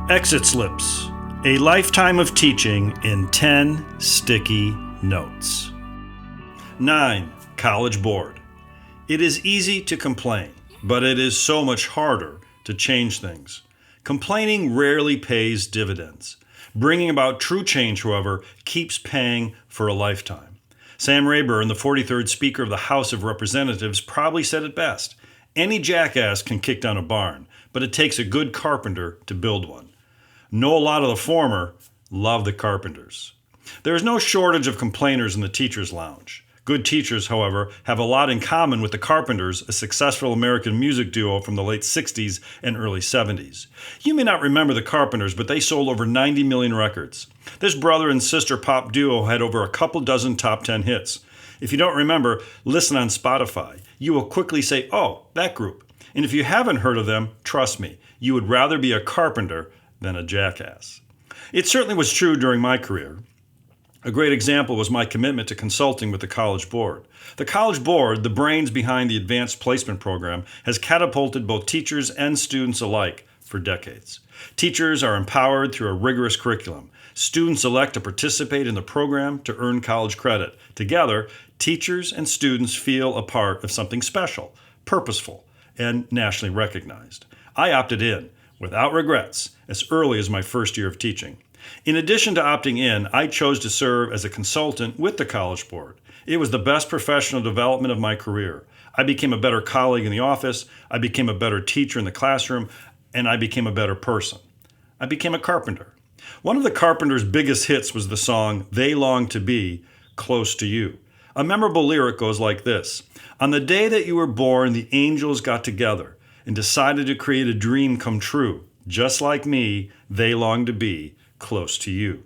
Exit Slips, a lifetime of teaching in 10 sticky notes. 9. College Board. It is easy to complain, but it is so much harder to change things. Complaining rarely pays dividends. Bringing about true change, however, keeps paying for a lifetime. Sam Rayburn, the 43rd Speaker of the House of Representatives, probably said it best. Any jackass can kick down a barn, but it takes a good carpenter to build one. Know a lot of the former, love the carpenters. There is no shortage of complainers in the teacher's lounge. Good teachers, however, have a lot in common with the Carpenters, a successful American music duo from the late 60s and early 70s. You may not remember the Carpenters, but they sold over 90 million records. This brother and sister pop duo had over a couple dozen top 10 hits. If you don't remember, listen on Spotify. You will quickly say, oh, that group. And if you haven't heard of them, trust me, you would rather be a carpenter than a jackass. It certainly was true during my career. A great example was my commitment to consulting with the College Board. The College Board, the brains behind the Advanced Placement Program, has catapulted both teachers and students alike for decades. Teachers are empowered through a rigorous curriculum. Students elect to participate in the program to earn college credit. Together, teachers and students feel a part of something special, purposeful, and nationally recognized. I opted in, without regrets, as early as my first year of teaching. In addition to opting in, I chose to serve as a consultant with the College Board. It was the best professional development of my career. I became a better colleague in the office, I became a better teacher in the classroom, and I became a better person. I became a carpenter. One of the Carpenters' biggest hits was the song, They Long to Be Close to You. A memorable lyric goes like this: On the day that you were born, the angels got together and decided to create a dream come true. Just like me, they long to be close to you.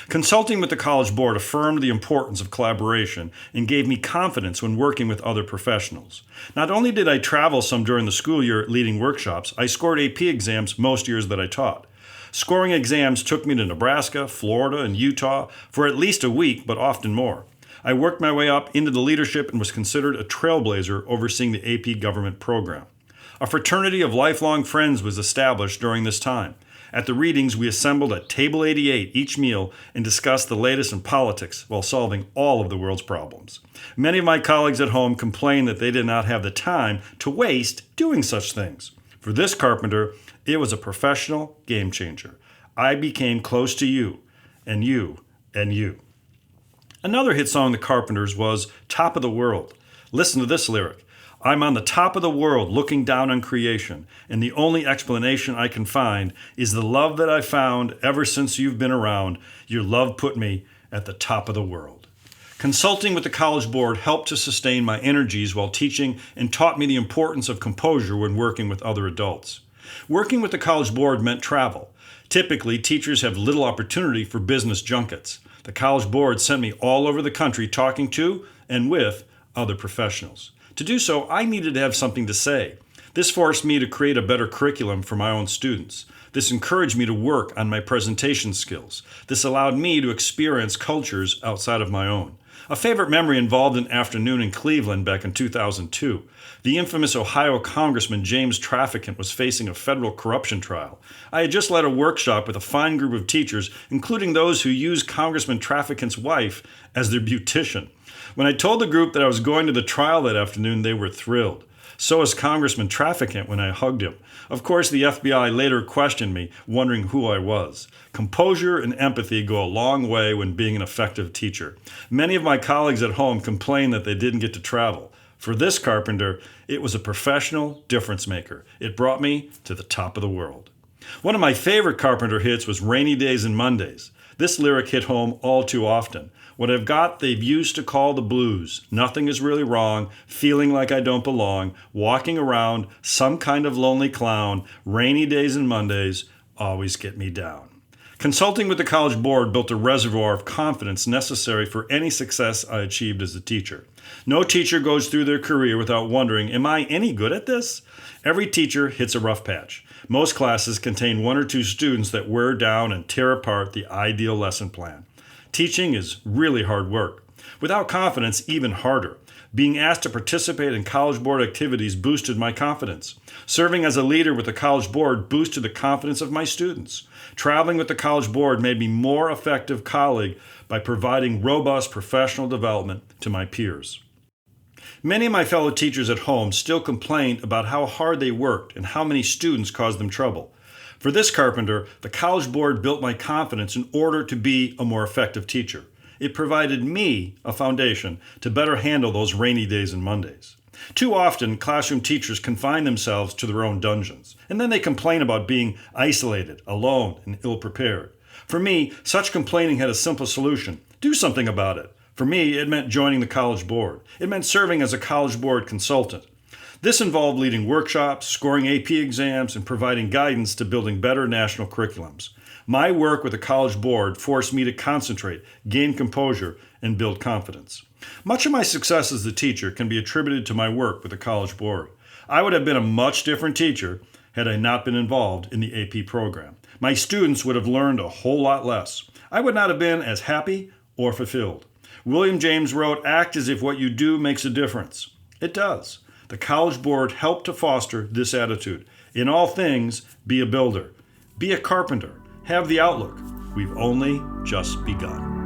Consulting with the College Board affirmed the importance of collaboration and gave me confidence when working with other professionals. Not only did I travel some during the school year leading workshops, I scored AP exams most years that I taught. Scoring exams took me to Nebraska, Florida, and Utah for at least a week, but often more. I worked my way up into the leadership and was considered a trailblazer overseeing the AP government program. A fraternity of lifelong friends was established during this time. At the readings, we assembled at Table 88 each meal and discussed the latest in politics while solving all of the world's problems. Many of my colleagues at home complained that they did not have the time to waste doing such things. For this carpenter, it was a professional game changer. I became close to you, and you, and you. Another hit song of the Carpenters was Top of the World. Listen to this lyric. I'm on the top of the world looking down on creation, and the only explanation I can find is the love that I found ever since you've been around. Your love put me at the top of the world. Consulting with the College Board helped to sustain my energies while teaching and taught me the importance of composure when working with other adults. Working with the College Board meant travel. Typically, teachers have little opportunity for business junkets. The College Board sent me all over the country talking to and with other professionals. To do so, I needed to have something to say. This forced me to create a better curriculum for my own students. This encouraged me to work on my presentation skills. This allowed me to experience cultures outside of my own. A favorite memory involved an afternoon in Cleveland back in 2002. The infamous Ohio Congressman James Traficant was facing a federal corruption trial. I had just led a workshop with a fine group of teachers, including those who used Congressman Traficant's wife as their beautician. When I told the group that I was going to the trial that afternoon, they were thrilled. So was Congressman Traficant when I hugged him. Of course, the FBI later questioned me, wondering who I was. Composure and empathy go a long way when being an effective teacher. Many of my colleagues at home complained that they didn't get to travel. For this carpenter, it was a professional difference maker. It brought me to the top of the world. One of my favorite Carpenter hits was Rainy Days and Mondays. This lyric hit home all too often. What I've got, they've used to call the blues. Nothing is really wrong, feeling like I don't belong, walking around, some kind of lonely clown, rainy days and Mondays always get me down. Consulting with the College Board built a reservoir of confidence necessary for any success I achieved as a teacher. No teacher goes through their career without wondering, am I any good at this? Every teacher hits a rough patch. Most classes contain one or two students that wear down and tear apart the ideal lesson plan. Teaching is really hard work. Without confidence, even harder. Being asked to participate in College Board activities boosted my confidence. Serving as a leader with the College Board boosted the confidence of my students. Traveling with the College Board made me a more effective colleague by providing robust professional development to my peers. Many of my fellow teachers at home still complained about how hard they worked and how many students caused them trouble. For this carpenter, the College Board built my confidence in order to be a more effective teacher. It provided me a foundation to better handle those rainy days and Mondays. Too often, classroom teachers confine themselves to their own dungeons, and then they complain about being isolated, alone, and ill-prepared. For me, such complaining had a simple solution: do something about it. For me, it meant joining the College Board. It meant serving as a College Board consultant. This involved leading workshops, scoring AP exams, and providing guidance to building better national curriculums. My work with the College Board forced me to concentrate, gain composure, and build confidence. Much of my success as a teacher can be attributed to my work with the College Board. I would have been a much different teacher had I not been involved in the AP program. My students would have learned a whole lot less. I would not have been as happy or fulfilled. William James wrote, "Act as if what you do makes a difference." It does. The College Board helped to foster this attitude. In all things, be a builder. Be a carpenter. Have the outlook. We've only just begun.